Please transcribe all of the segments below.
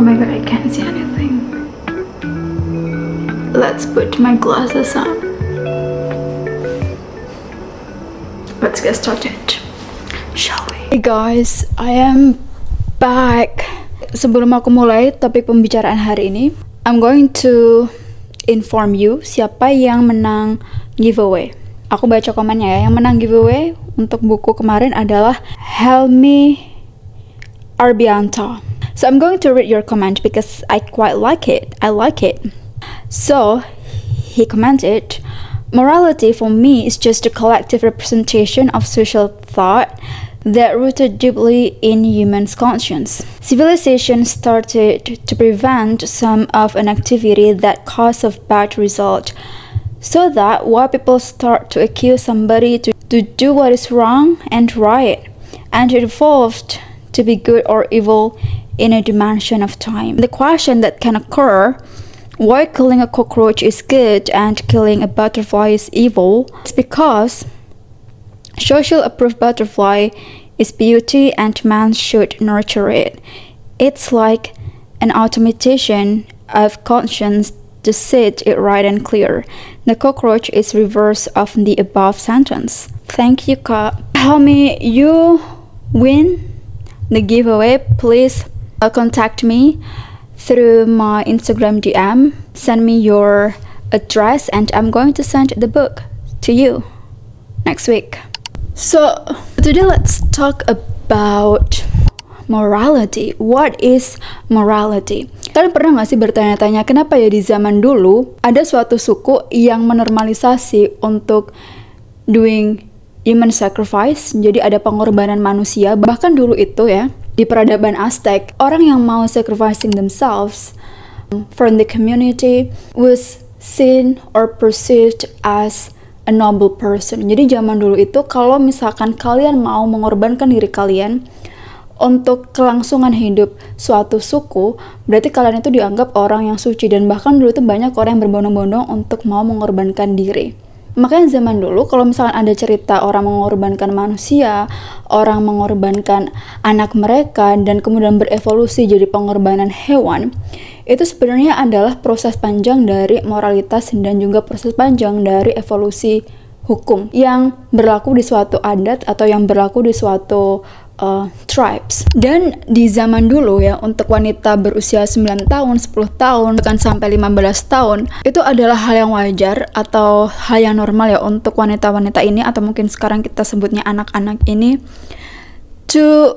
my god, I can't see anything. Let's put my glasses on. Let's get started, shall we? Hey guys, I am back. Sebelum aku mulai topik pembicaraan hari ini, I'm going to inform you siapa yang menang giveaway. Aku baca komennya ya. Yang menang giveaway untuk buku kemarin adalah Helmi Arbianto. So I'm going to read your comment because I quite like it. I like it. So he commented, morality for me is just a collective representation of social thought that rooted deeply in human's conscience. Civilization started to prevent some of an activity that caused a bad result, so that while people start to accuse somebody to do what is wrong and right, and it evolved to be good or evil in a dimension of time. The question that can occur, why killing a cockroach is good and killing a butterfly is evil, is because social approved butterfly is beauty and man should nurture it. It's like an automation of conscience to set it right and clear. The cockroach is reverse of the above sentence. Thank you, Kak. Helmi, you win the giveaway. Please contact me through my Instagram DM. Send me your address and I'm going to send the book to you next week. So today let's talk about morality. What is morality? Kalian pernah gak sih bertanya-tanya kenapa ya di zaman dulu ada suatu suku yang menormalisasi untuk doing human sacrifice, jadi ada pengorbanan manusia. Bahkan dulu itu ya, di peradaban Aztec, orang yang mau sacrificing themselves from the community was seen or perceived as a noble person. Jadi zaman dulu itu kalau misalkan kalian mau mengorbankan diri kalian untuk kelangsungan hidup suatu suku, berarti kalian itu dianggap orang yang suci. Dan bahkan dulu itu banyak orang yang berbondong-bondong untuk mau mengorbankan diri. Makanya zaman dulu kalau misalkan ada cerita orang mengorbankan manusia, orang mengorbankan anak mereka dan kemudian berevolusi jadi pengorbanan hewan, itu sebenarnya adalah proses panjang dari moralitas dan juga proses panjang dari evolusi hukum yang berlaku di suatu adat atau yang berlaku di suatu tribes. Dan di zaman dulu ya, untuk wanita berusia 9 tahun, 10 tahun, bahkan sampai 15 tahun, itu adalah hal yang wajar atau hal yang normal ya untuk wanita-wanita ini, atau mungkin sekarang kita sebutnya anak-anak ini, to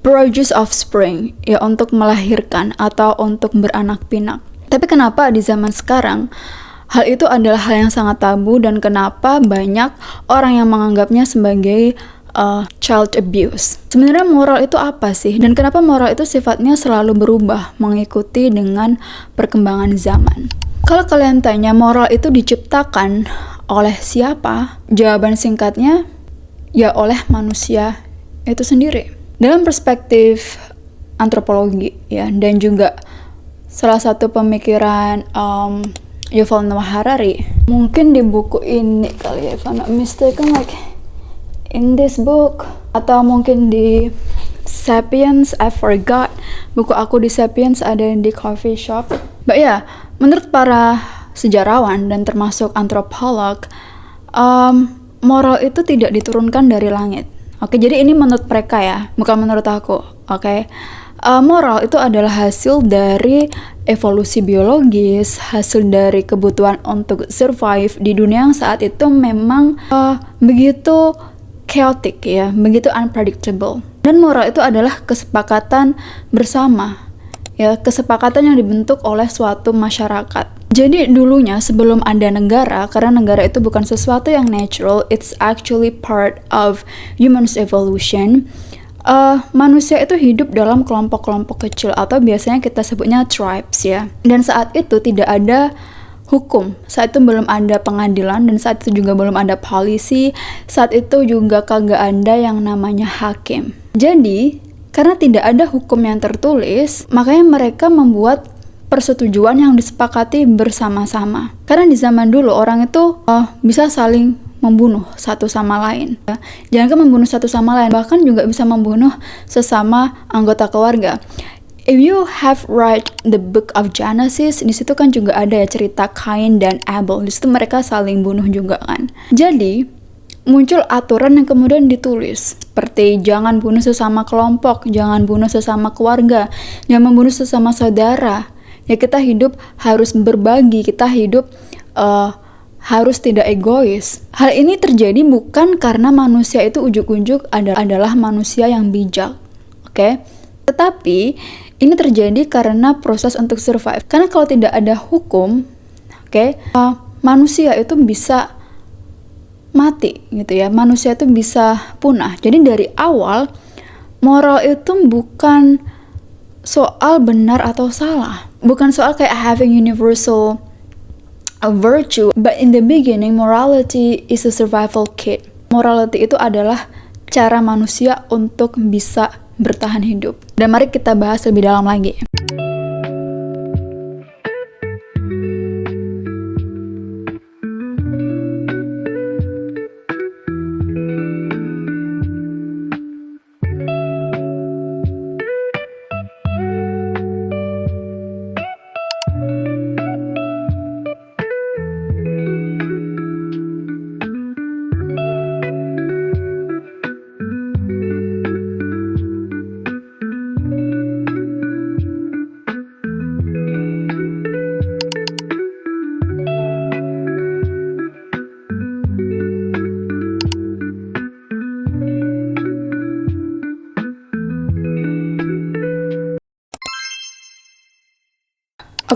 produce offspring, ya untuk melahirkan atau untuk beranak pinak. Tapi kenapa di zaman sekarang hal itu adalah hal yang sangat tabu dan kenapa banyak orang yang menganggapnya sebagai child abuse? Sebenarnya moral itu apa sih? Dan kenapa moral itu sifatnya selalu berubah mengikuti dengan perkembangan zaman? Kalau kalian tanya moral itu diciptakan oleh siapa? Jawaban singkatnya ya oleh manusia itu sendiri. Dalam perspektif antropologi ya, dan juga salah satu pemikiran Yuval Noah Harari, mungkin di buku ini kali ya, if I'm not mistaken, like in this book, atau mungkin di Sapiens, I forgot, buku aku di Sapiens ada di coffee shop. But ya, menurut para sejarawan dan termasuk antropolog, moral itu tidak diturunkan dari langit. Oke, jadi ini menurut mereka ya, bukan menurut aku. Oke, moral itu adalah hasil dari evolusi biologis, hasil dari kebutuhan untuk survive di dunia yang saat itu memang begitu chaotic ya, begitu unpredictable. Dan moral itu adalah kesepakatan bersama ya, kesepakatan yang dibentuk oleh suatu masyarakat. Jadi dulunya sebelum ada negara, karena negara itu bukan sesuatu yang natural, it's actually part of human's evolution. Manusia itu hidup dalam kelompok-kelompok kecil atau biasanya kita sebutnya tribes ya. Dan saat itu tidak ada hukum, saat itu belum ada pengadilan, dan saat itu juga belum ada polisi, saat itu juga kagak ada yang namanya hakim. Jadi, karena tidak ada hukum yang tertulis, makanya mereka membuat persetujuan yang disepakati bersama-sama. Karena di zaman dulu orang itu bisa saling membunuh satu sama lain. Jangan membunuh satu sama lain, bahkan juga bisa membunuh sesama anggota keluarga. If you have read the book of Genesis, di situ kan juga ada ya cerita Cain dan Abel. Di situ mereka saling bunuh juga kan. Jadi muncul aturan yang kemudian ditulis seperti jangan bunuh sesama kelompok, jangan bunuh sesama keluarga, jangan membunuh sesama saudara. Ya kita hidup harus berbagi, kita hidup harus tidak egois. Hal ini terjadi bukan karena manusia itu ujuk-ujuk adalah manusia yang bijak, oke? Tetapi ini terjadi karena proses untuk survive. Karena kalau tidak ada hukum, manusia itu bisa mati gitu ya. Manusia itu bisa punah. Jadi dari awal moral itu bukan soal benar atau salah. Bukan soal kayak having universal virtue, but in the beginning morality is a survival kit. Morality itu adalah cara manusia untuk bisa bertahan hidup. Dan mari kita bahas lebih dalam lagi.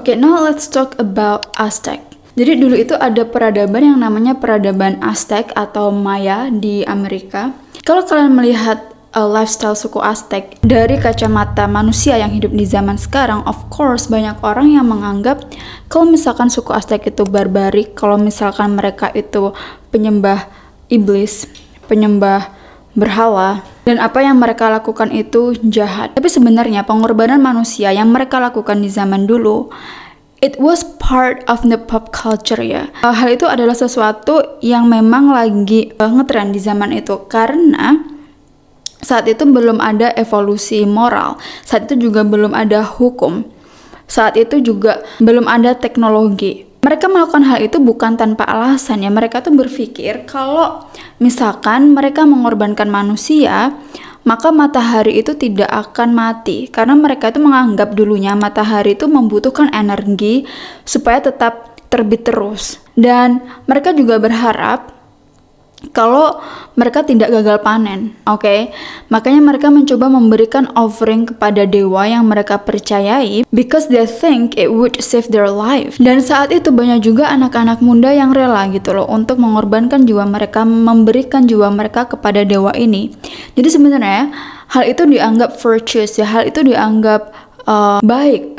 Oke, now let's talk about Aztec. Jadi dulu itu ada peradaban yang namanya peradaban Aztec atau Maya di Amerika. Kalau kalian melihat lifestyle suku Aztec dari kacamata manusia yang hidup di zaman sekarang, of course banyak orang yang menganggap kalau misalkan suku Aztec itu barbarik, kalau misalkan mereka itu penyembah iblis, penyembah berhala, dan apa yang mereka lakukan itu jahat. Tapi sebenarnya pengorbanan manusia yang mereka lakukan di zaman dulu, it was part of the pop culture ya. Hal itu adalah sesuatu yang memang lagi ngetren di zaman itu, karena saat itu belum ada evolusi moral, saat itu juga belum ada hukum, saat itu juga belum ada teknologi. Mereka melakukan hal itu bukan tanpa alasan ya. Mereka tuh berpikir kalau misalkan mereka mengorbankan manusia, maka matahari itu tidak akan mati. Karena mereka itu menganggap dulunya matahari itu membutuhkan energi supaya tetap terbit terus. Dan mereka juga berharap kalau mereka tidak gagal panen, oke? Makanya mereka mencoba memberikan offering kepada dewa yang mereka percayai because they think it would save their life. Dan saat itu banyak juga anak-anak muda yang rela gitu loh untuk mengorbankan jiwa mereka, memberikan jiwa mereka kepada dewa ini. Jadi sebenarnya hal itu dianggap virtuous ya, hal itu dianggap baik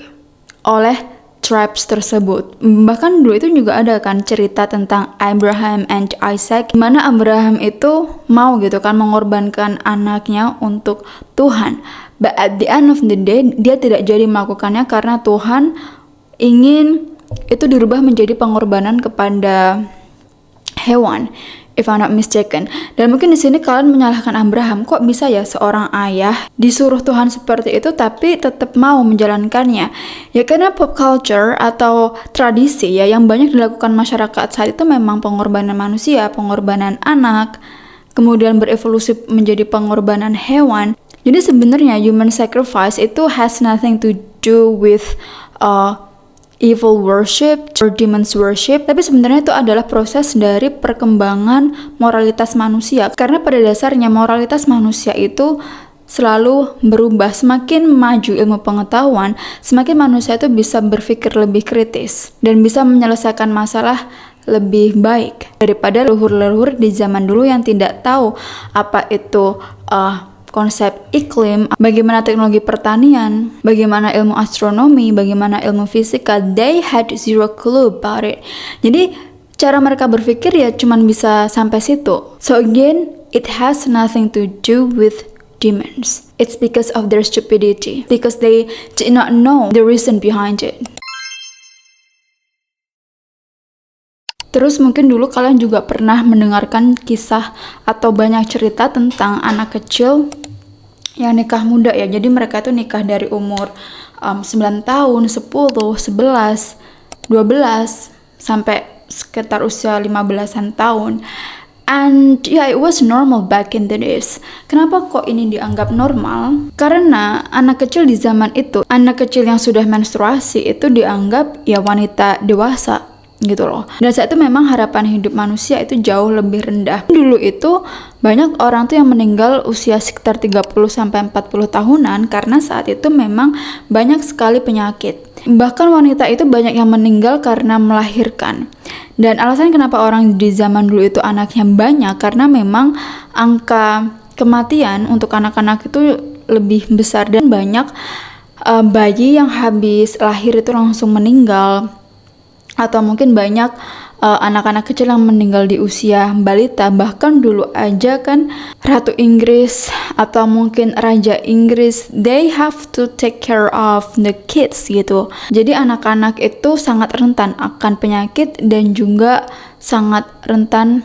oleh tribes tersebut. Bahkan dulu itu juga ada kan cerita tentang Abraham and Isaac, dimana Abraham itu mau gitu kan mengorbankan anaknya untuk Tuhan, but at the end of the day dia tidak jadi melakukannya karena Tuhan ingin itu dirubah menjadi pengorbanan kepada hewan, if I'm not mistaken. Dan mungkin di sini kalian menyalahkan Abraham, kok bisa ya seorang ayah disuruh Tuhan seperti itu tapi tetap mau menjalankannya? Ya karena pop culture atau tradisi ya yang banyak dilakukan masyarakat saat itu memang pengorbanan manusia, pengorbanan anak, kemudian berevolusi menjadi pengorbanan hewan. Jadi sebenarnya human sacrifice itu has nothing to do with evil worship or demons worship, tapi sebenarnya itu adalah proses dari perkembangan moralitas manusia. Karena pada dasarnya moralitas manusia itu selalu berubah. Semakin maju ilmu pengetahuan, semakin manusia itu bisa berpikir lebih kritis dan bisa menyelesaikan masalah lebih baik daripada leluhur-leluhur di zaman dulu yang tidak tahu apa itu konsep iklim, bagaimana teknologi pertanian, bagaimana ilmu astronomi, bagaimana ilmu fisika. They had zero clue about it. Jadi cara mereka berpikir ya cuman bisa sampai situ. So again, it has nothing to do with demons. It's because of their stupidity, because they did not know the reason behind it. Terus mungkin dulu kalian juga pernah mendengarkan kisah atau banyak cerita tentang anak kecil yang nikah muda ya. Jadi mereka tuh nikah dari umur 9 tahun, 10, 11, 12 sampai sekitar usia 15-an tahun. And yeah, it was normal back in the days. Kenapa kok ini dianggap normal? Karena anak kecil di zaman itu, anak kecil yang sudah menstruasi itu dianggap ya wanita dewasa gitu loh. Dan saat itu memang harapan hidup manusia itu jauh lebih rendah. Dulu itu banyak orang tuh yang meninggal usia sekitar 30-40 tahunan karena saat itu memang banyak sekali penyakit. Bahkan wanita itu banyak yang meninggal karena melahirkan. Dan alasan kenapa orang di zaman dulu itu anaknya banyak karena memang angka kematian untuk anak-anak itu lebih besar dan banyak bayi yang habis lahir itu langsung meninggal, atau mungkin banyak anak-anak kecil yang meninggal di usia balita. Bahkan dulu aja kan Ratu Inggris atau mungkin Raja Inggris, they have to take care of the kids gitu. Jadi anak-anak itu sangat rentan akan penyakit dan juga sangat rentan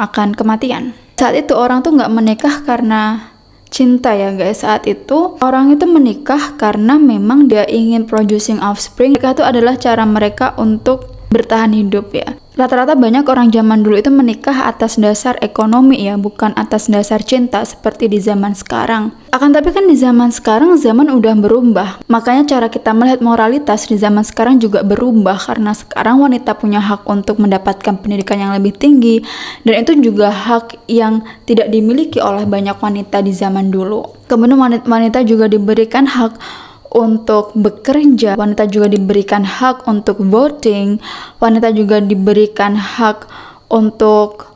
akan kematian. Saat itu orang tuh nggak menikah karena cinta ya guys. Saat itu orang itu menikah karena memang dia ingin producing offspring. Nikah itu adalah cara mereka untuk bertahan hidup ya. Rata-rata banyak orang zaman dulu itu menikah atas dasar ekonomi ya, bukan atas dasar cinta seperti di zaman sekarang. Akan tapi kan di zaman sekarang zaman udah berubah. Makanya cara kita melihat moralitas di zaman sekarang juga berubah karena sekarang wanita punya hak untuk mendapatkan pendidikan yang lebih tinggi, dan itu juga hak yang tidak dimiliki oleh banyak wanita di zaman dulu. Kemudian wanita juga diberikan hak untuk bekerja, wanita juga diberikan hak untuk voting, wanita juga diberikan hak untuk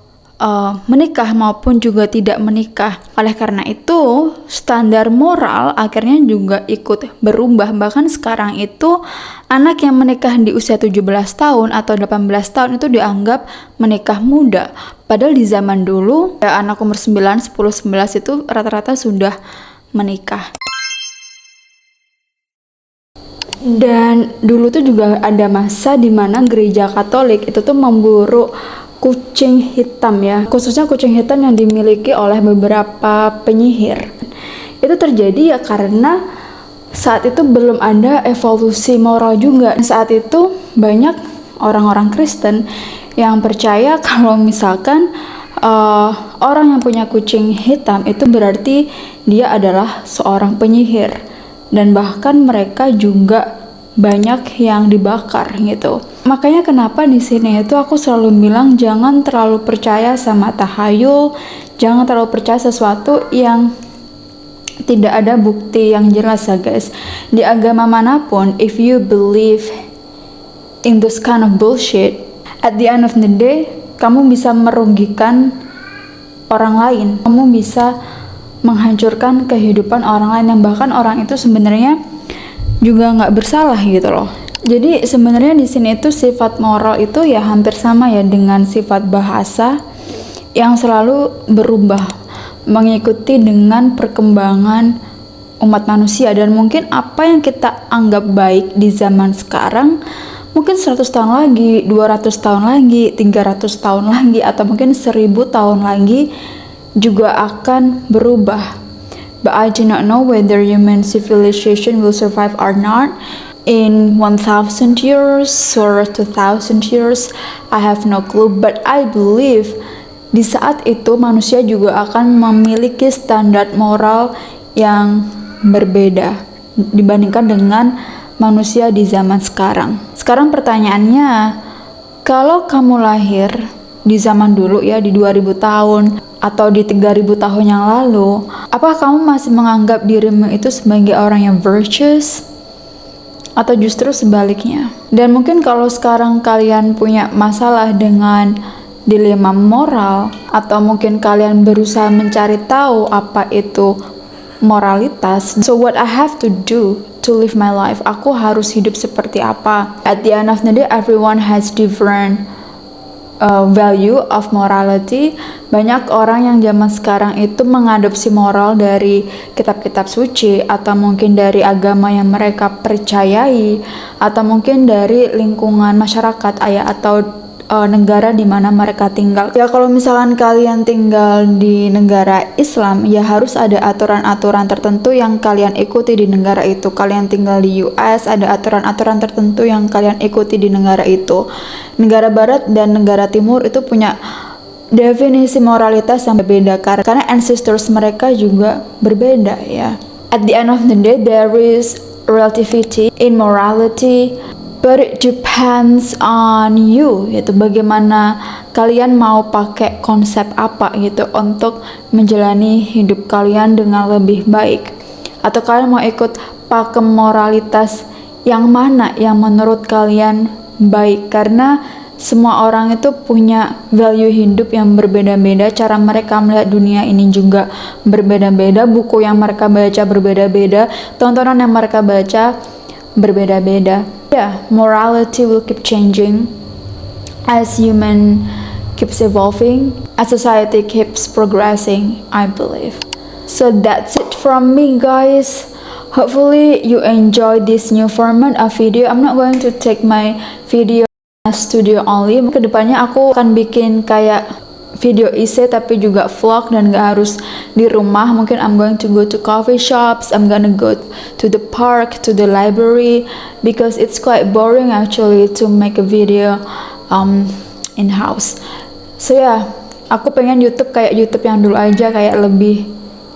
menikah maupun juga tidak menikah. Oleh karena itu, standar moral akhirnya juga ikut berubah. Bahkan sekarang itu anak yang menikah di usia 17 tahun atau 18 tahun itu dianggap menikah muda. Padahal di zaman dulu ya, anak umur 9, 10, 11 itu rata-rata sudah menikah. Dan dulu tuh juga ada masa di mana gereja Katolik itu tuh memburu kucing hitam ya, khususnya kucing hitam yang dimiliki oleh beberapa penyihir. Itu terjadi ya karena saat itu belum ada evolusi moral juga. Saat itu banyak orang-orang Kristen yang percaya kalau misalkan orang yang punya kucing hitam itu berarti dia adalah seorang penyihir. Dan bahkan mereka juga banyak yang dibakar gitu. Makanya kenapa di sini itu aku selalu bilang jangan terlalu percaya sama tahayul, jangan terlalu percaya sesuatu yang tidak ada bukti yang jelas ya guys. Di agama manapun, if you believe in this kind of bullshit, at the end of the day, kamu bisa merugikan orang lain. Kamu bisa menghancurkan kehidupan orang lain yang bahkan orang itu sebenarnya juga nggak bersalah gitu loh. Jadi sebenarnya di sini itu sifat moral itu ya hampir sama ya dengan sifat bahasa yang selalu berubah mengikuti dengan perkembangan umat manusia. Dan mungkin apa yang kita anggap baik di zaman sekarang mungkin 100 tahun lagi, 200 tahun lagi, 300 tahun lagi, atau mungkin 1000 tahun lagi juga akan berubah. But I do not know whether human civilization will survive or not in 1000 years or 2000 years. I have no clue, but I believe di saat itu manusia juga akan memiliki standar moral yang berbeda dibandingkan dengan manusia di zaman sekarang. Sekarang pertanyaannya, kalau kamu lahir di zaman dulu ya, di 2000 tahun atau di 3000 tahun yang lalu, apakah kamu masih menganggap dirimu itu sebagai orang yang virtuous? Atau justru sebaliknya? Dan mungkin kalau sekarang kalian punya masalah dengan dilema moral, atau mungkin kalian berusaha mencari tahu apa itu moralitas, so what I have to do to live my life, aku harus hidup seperti apa? At the end of the day, everyone has different value of morality. Banyak orang yang zaman sekarang itu mengadopsi moral dari kitab-kitab suci, atau mungkin dari agama yang mereka percayai, atau mungkin dari lingkungan masyarakat atau negara di mana mereka tinggal. Ya kalau misalkan kalian tinggal di negara Islam, ya harus ada aturan-aturan tertentu yang kalian ikuti di negara itu. Kalian tinggal di US, ada aturan-aturan tertentu yang kalian ikuti di negara itu. Negara Barat dan negara Timur itu punya definisi moralitas yang berbeda karena ancestors mereka juga berbeda ya. At the end of the day, there is relativity in morality, but it depends on you, yaitu bagaimana kalian mau pakai konsep apa gitu untuk menjalani hidup kalian dengan lebih baik, atau kalian mau ikut pakem moralitas yang mana yang menurut kalian baik, karena semua orang itu punya value hidup yang berbeda-beda, cara mereka melihat dunia ini juga berbeda-beda, buku yang mereka baca berbeda-beda, tontonan yang mereka baca berbeda-beda. Yeah, morality will keep changing as human keeps evolving, as society keeps progressing, I believe. So that's it from me, guys. Hopefully you enjoy this new format of video. I'm not going to take my video studio only. Kedepannya aku akan bikin kayak video isi tapi juga vlog dan gak harus di rumah. Mungkin I'm going to go to coffee shops, I'm gonna go to the park, to the library, because it's quite boring actually to make a video in house. So yeah, aku pengen YouTube kayak YouTube yang dulu aja, kayak lebih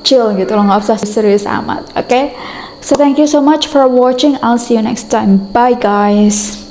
chill gitu loh, nggak usah serius amat. Okay, so thank you so much for watching. I'll see you next time. Bye guys.